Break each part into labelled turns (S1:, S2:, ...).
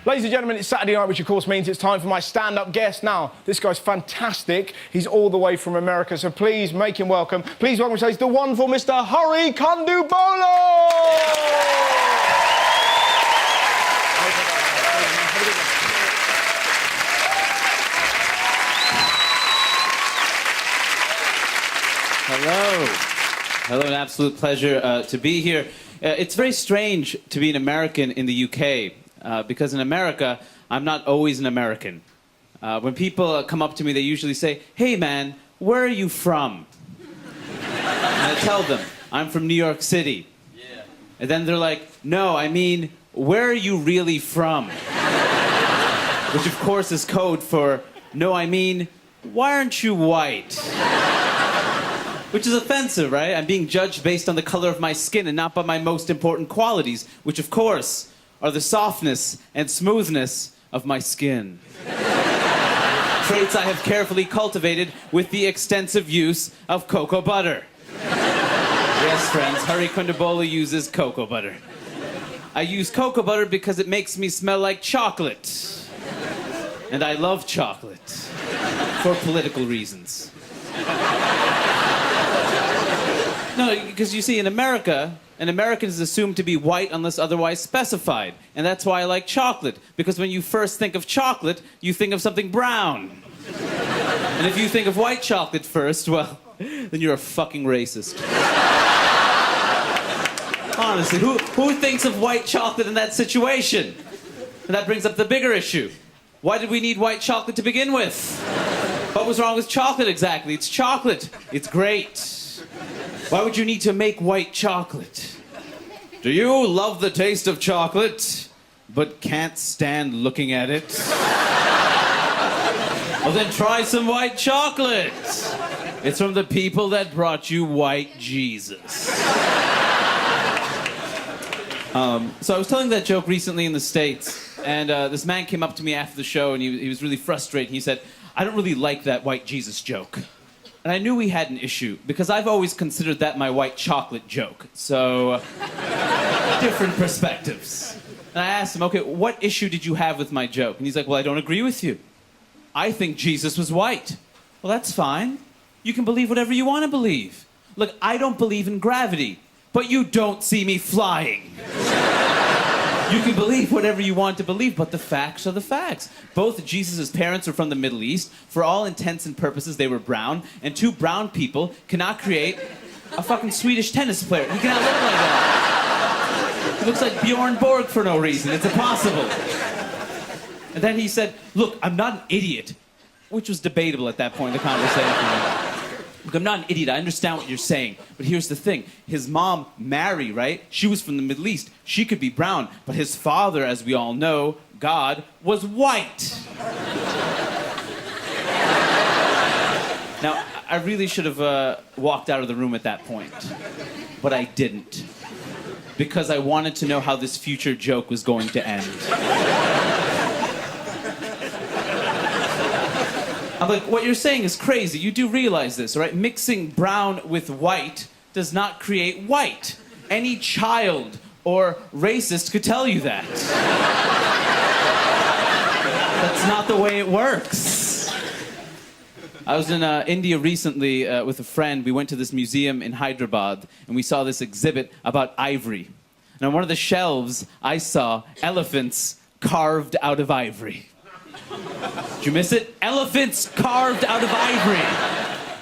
S1: Ladies and gentlemen, it's Saturday night, which of course means it's time for my stand-up guest. Now, this guy's fantastic. He's all the way from America, so please make him welcome. Please welcome to the wonderful Mr. Hari Kondabolu!
S2: Hello. Hello, an absolute pleasure to be here. It's very strange to be an American in the UK, because in America, I'm not always an American. When people come up to me, they usually say, "Hey man, where are you from?" And I tell them, "I'm from New York City." Yeah. And then they're like, "No, I mean, where are you really from?" Which of course is code for, "No, I mean, why aren't you white?" Which is offensive, right? I'm being judged based on the color of my skin and not by my most important qualities, which of course are the softness and smoothness of my skin. Traits I have carefully cultivated with the extensive use of cocoa butter. Yes, friends, Hari Kondabolu uses cocoa butter. I use cocoa butter because it makes me smell like chocolate. And I love chocolate. For political reasons. No, because you see, in America, an American is assumed to be white unless otherwise specified. And that's why I like chocolate. Because when you first think of chocolate, you think of something brown. And if you think of white chocolate first, well, then you're a fucking racist. Honestly, who thinks of white chocolate in that situation? And that brings up the bigger issue. Why did we need white chocolate to begin with? What was wrong with chocolate exactly? It's chocolate. It's great. Why would you need to make white chocolate? Do you love the taste of chocolate, but can't stand looking at it? Well, then try some white chocolate. It's from the people that brought you white Jesus. So I was telling that joke recently in the States, and this man came up to me after the show, and he was really frustrated. He said, "I don't really like that white Jesus joke." And I knew we had an issue, because I've always considered that my white chocolate joke. So, different perspectives. And I asked him, "Okay, what issue did you have with my joke?" And he's like, "Well, I don't agree with you. I think Jesus was white." Well, that's fine. You can believe whatever you want to believe. Look, I don't believe in gravity, but you don't see me flying. You can believe whatever you want to believe, but the facts are the facts. Both Jesus' parents were from the Middle East. For all intents and purposes, they were brown. And two brown people cannot create a fucking Swedish tennis player. He cannot look like that. He looks like Bjorn Borg for no reason. It's impossible. And then he said, "Look, I'm not an idiot," which was debatable at that point in the conversation. Look, I'm not an idiot. I understand what you're saying. But here's the thing. His mom, Mary, right? She was from the Middle East. She could be brown. But his father, as we all know, God, was white. Now, I really should have walked out of the room at that point. But I didn't. Because I wanted to know how this future joke was going to end. I'm like, what you're saying is crazy. You do realize this, right? Mixing brown with white does not create white. Any child or racist could tell you that. That's not the way it works. I was in India recently with a friend. We went to this museum in Hyderabad, and we saw this exhibit about ivory. And on one of the shelves, I saw elephants carved out of ivory. Did you miss it? Elephants carved out of ivory.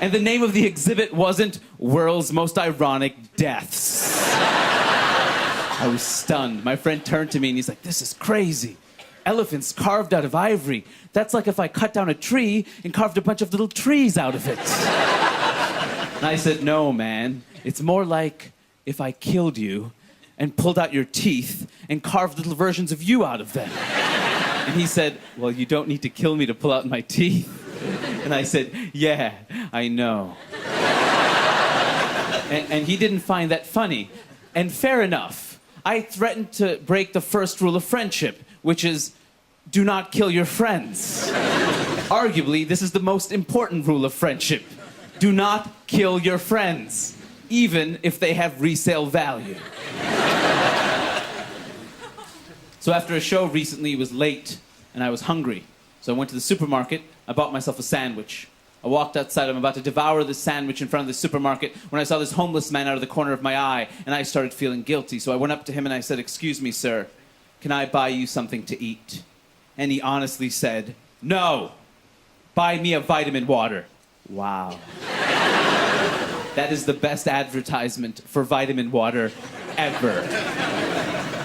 S2: And the name of the exhibit wasn't World's Most Ironic Deaths. I was stunned. My friend turned to me and he's like, "This is crazy. Elephants carved out of ivory. That's like if I cut down a tree and carved a bunch of little trees out of it." And I said, "No, man. It's more like if I killed you and pulled out your teeth and carved little versions of you out of them." And he said, "Well, you don't need to kill me to pull out my teeth." And I said, "Yeah, I know." And he didn't find that funny. And fair enough. I threatened to break the first rule of friendship, which is, do not kill your friends. Arguably, this is the most important rule of friendship. Do not kill your friends, even if they have resale value. So after a show recently, it was late, and I was hungry. So I went to the supermarket. I bought myself a sandwich. I walked outside. I'm about to devour this sandwich in front of the supermarket when I saw this homeless man out of the corner of my eye, and I started feeling guilty. So I went up to him and I said, "Excuse me, sir, can I buy you something to eat?" And he honestly said, "No, buy me a vitamin water." Wow. That is the best advertisement for vitamin water ever.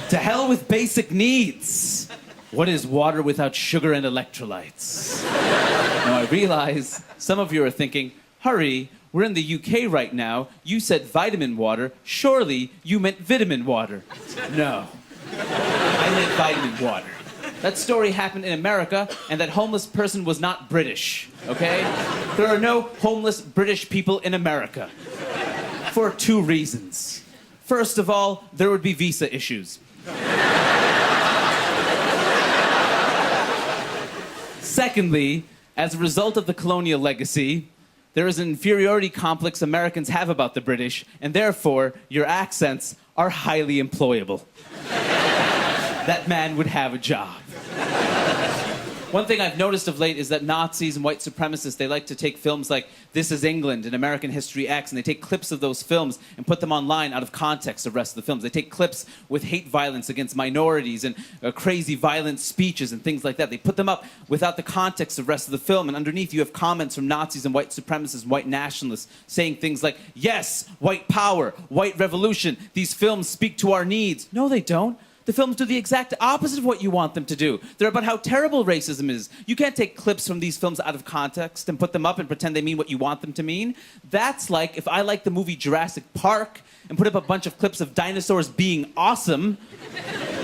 S2: To hell with basic needs. What is water without sugar and electrolytes? Now I realize some of you are thinking, hurry, we're in the UK right now. You said vitamin water. Surely you meant vitamin water. No, I meant vitamin water. That story happened in America, and that homeless person was not British, okay? There are no homeless British people in America. For 2 reasons. First of all, there would be visa issues. Secondly, as a result of the colonial legacy, there is an inferiority complex Americans have about the British, and therefore, your accents are highly employable. That man would have a job. One thing I've noticed of late is that Nazis and white supremacists, they like to take films like This Is England and American History X, and they take clips of those films and put them online out of context of the rest of the films. They take clips with hate violence against minorities and crazy violent speeches and things like that. They put them up without the context of the rest of the film, and underneath you have comments from Nazis and white supremacists and white nationalists saying things like, "Yes, white power, white revolution, these films speak to our needs." No, they don't. The films do the exact opposite of what you want them to do. They're about how terrible racism is. You can't take clips from these films out of context and put them up and pretend they mean what you want them to mean. That's like if I like the movie Jurassic Park and put up a bunch of clips of dinosaurs being awesome,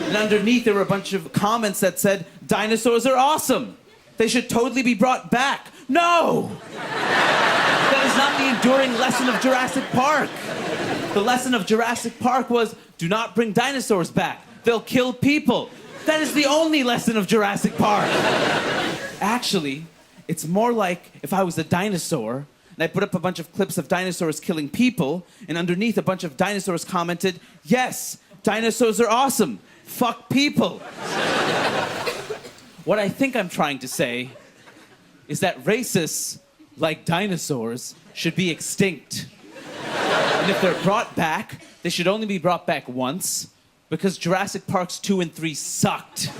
S2: and underneath there were a bunch of comments that said, "Dinosaurs are awesome. They should totally be brought back." No! That is not the enduring lesson of Jurassic Park. The lesson of Jurassic Park was, do not bring dinosaurs back. They'll kill people. That is the only lesson of Jurassic Park. Actually, it's more like if I was a dinosaur and I put up a bunch of clips of dinosaurs killing people, and underneath a bunch of dinosaurs commented, "Yes, dinosaurs are awesome. Fuck people." What I think I'm trying to say is that racists, like dinosaurs, should be extinct. And if they're brought back, they should only be brought back once, because Jurassic Parks 2 and 3 sucked.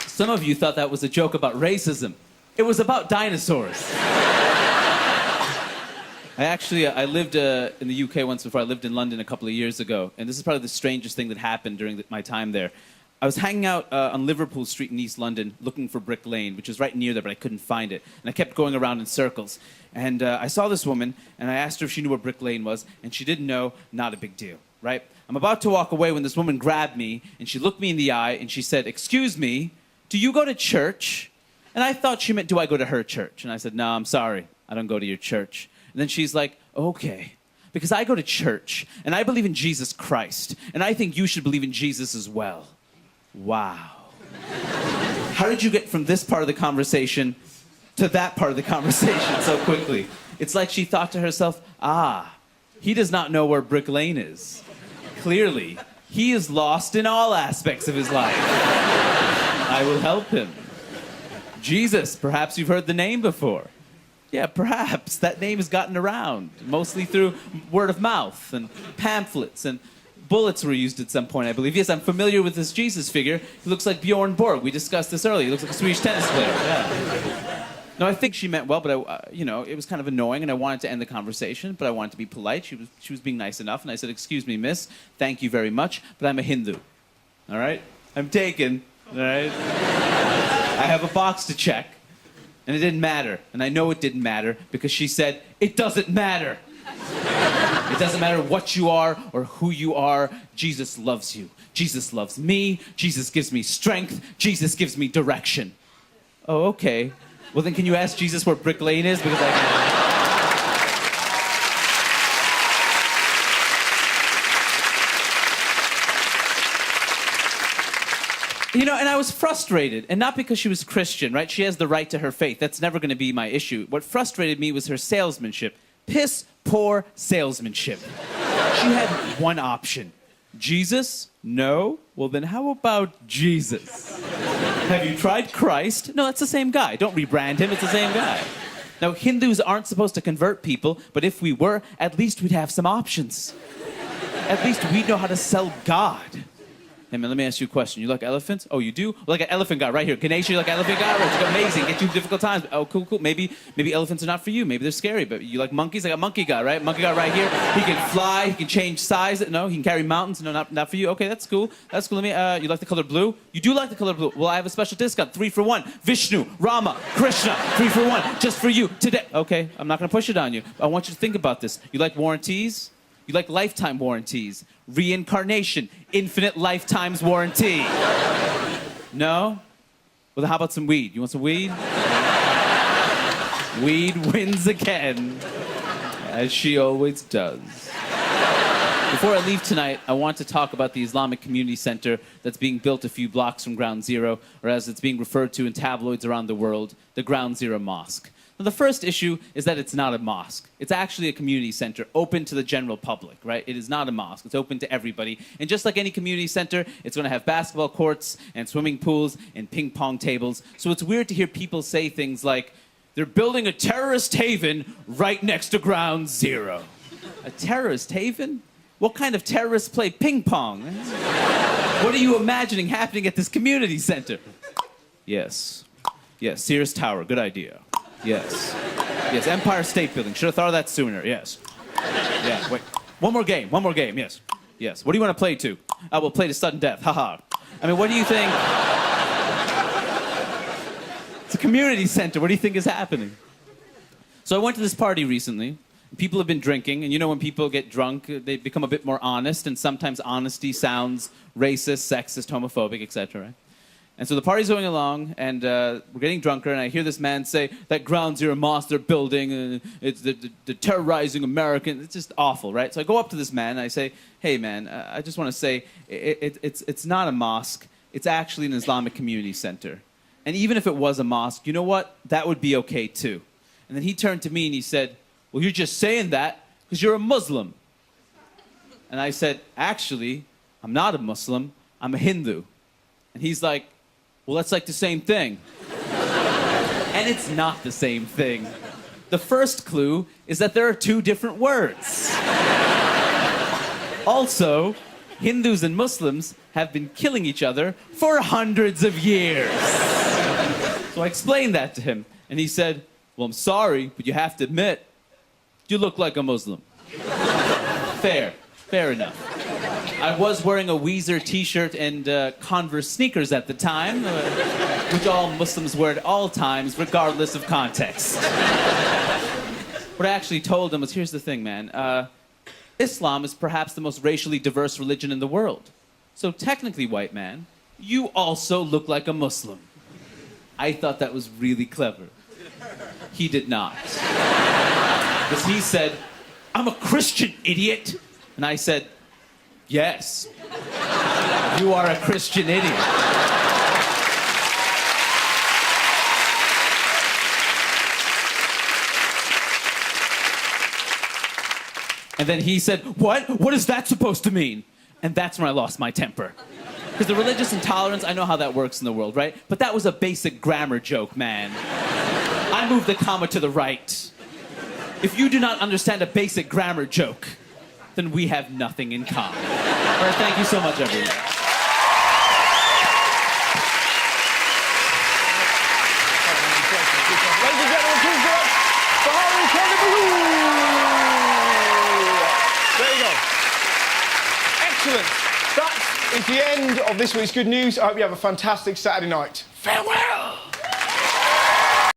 S2: Some of you thought that was a joke about racism. It was about dinosaurs. I lived in the UK once before. I lived in London a couple of years ago, and this is probably the strangest thing that happened during my time there. I was hanging out on Liverpool Street in East London looking for Brick Lane, which was right near there, but I couldn't find it. And I kept going around in circles. And I saw this woman, and I asked her if she knew where Brick Lane was, and she didn't know. Not a big deal, right? I'm about to walk away when this woman grabbed me, and she looked me in the eye, and she said, "Excuse me, do you go to church?" And I thought she meant, do I go to her church? And I said, "No, I'm sorry. I don't go to your church." And then she's like, "Okay, because I go to church, and I believe in Jesus Christ, and I think you should believe in Jesus as well." Wow. How did you get from this part of the conversation to that part of the conversation so quickly? It's like she thought to herself, he does not know where Brick Lane is. Clearly, he is lost in all aspects of his life. I will help him. Jesus, perhaps you've heard the name before. Yeah, perhaps. That name has gotten around, mostly through word of mouth and pamphlets, and bullets were used at some point, I believe. Yes, I'm familiar with this Jesus figure. He looks like Bjorn Borg. We discussed this earlier. He looks like a Swedish tennis player. Yeah. No, I think she meant well, but it was kind of annoying, and I wanted to end the conversation, but I wanted to be polite. She was being nice enough, and I said, "Excuse me, miss. Thank you very much, but I'm a Hindu. All right? I'm taken. All right? I have a box to check." And it didn't matter. And I know it didn't matter because she said, "It doesn't matter. It doesn't matter what you are or who you are. Jesus loves you. Jesus loves me. Jesus gives me strength. Jesus gives me direction." Oh, okay. Well, then can you ask Jesus where Brick Lane is? Because and I was was frustrated, and not because she was Christian, right? She has the right to her faith. That's never going to be my issue. What frustrated me was her salesmanship. Piss poor salesmanship. She had one option. Jesus? No? Well, then how about Jesus? Have you tried Christ? No, that's the same guy. Don't rebrand him. It's the same guy. Now, Hindus aren't supposed to convert people, but if we were, at least we'd have some options. At least we'd know how to sell God. Hey, man, let me ask you a question. You like elephants? Oh, you do? Like an elephant guy right here. Ganesha, you like elephant guy? Right, it's amazing. Get you difficult times. Oh, cool, cool. Maybe elephants are not for you. Maybe they're scary. But you like monkeys? I got monkey guy, right? Monkey guy right here. He can fly. He can change size. No, he can carry mountains. No, not for you. Okay, that's cool. That's cool. Let me. You like the color blue? You do like the color blue. Well, I have a special discount. 3 for 1. Vishnu, Rama, Krishna. 3 for 1. Just for you today. Okay, I'm not gonna push it on you. I want you to think about this. You like warranties? You like lifetime warranties, reincarnation, infinite lifetimes warranty. No? Well, then how about some weed? You want some weed? Weed wins again, as she always does. Before I leave tonight, I want to talk about the Islamic Community Center that's being built a few blocks from Ground Zero, or as it's being referred to in tabloids around the world, the Ground Zero Mosque. Now, the first issue is that it's not a mosque. It's actually a community center open to the general public, right? It is not a mosque. It's open to everybody. And just like any community center, it's going to have basketball courts and swimming pools and ping pong tables. So it's weird to hear people say things like, they're building a terrorist haven right next to Ground Zero. A terrorist haven? What kind of terrorists play ping pong? What are you imagining happening at this community center? Yes. Yes, Sears Tower, good idea. Yes. Yes, Empire State Building. Should have thought of that sooner. Yes. Yeah, wait. One more game. Yes. Yes. What do you want to play to? We'll play to sudden death. Haha. I mean, what do you think? It's a community center. What do you think is happening? So I went to this party recently. People have been drinking, and you know when people get drunk, they become a bit more honest, and sometimes honesty sounds racist, sexist, homophobic, etc., right? And so the party's going along, and we're getting drunker, and I hear this man say, that Ground Zero mosque they're building, they're terrorizing Americans. It's just awful, right? So I go up to this man, and I say, hey, man, I just want to say, it's not a mosque. It's actually an Islamic community center. And even if it was a mosque, you know what? That would be okay, too. And then he turned to me, and he said, well, you're just saying that because you're a Muslim. And I said, actually, I'm not a Muslim. I'm a Hindu. And he's like, well, that's like the same thing. And it's not the same thing. The first clue is that there are 2 different words. Also, Hindus and Muslims have been killing each other for hundreds of years. So I explained that to him, and he said, well, I'm sorry, but you have to admit, you look like a Muslim. Fair enough. I was wearing a Weezer t-shirt and Converse sneakers at the time, which all Muslims wear at all times, regardless of context. What I actually told him was, here's the thing, man. Islam is perhaps the most racially diverse religion in the world. So technically, white man, you also look like a Muslim. I thought that was really clever. He did not. Because he said, I'm a Christian, idiot. And I said, yes, you are a Christian idiot. And then he said, what? What is that supposed to mean? And that's when I lost my temper. Because the religious intolerance, I know how that works in the world, right? But that was a basic grammar joke, man. I moved the comma to the right. If you do not understand a basic grammar joke, then we have nothing in common. All right, thank you so much, everyone.
S1: Ladies and gentlemen, please give up for Kondabolu. There you go. Excellent. That is the end of this week's Good News. I hope you have a fantastic Saturday night. Farewell.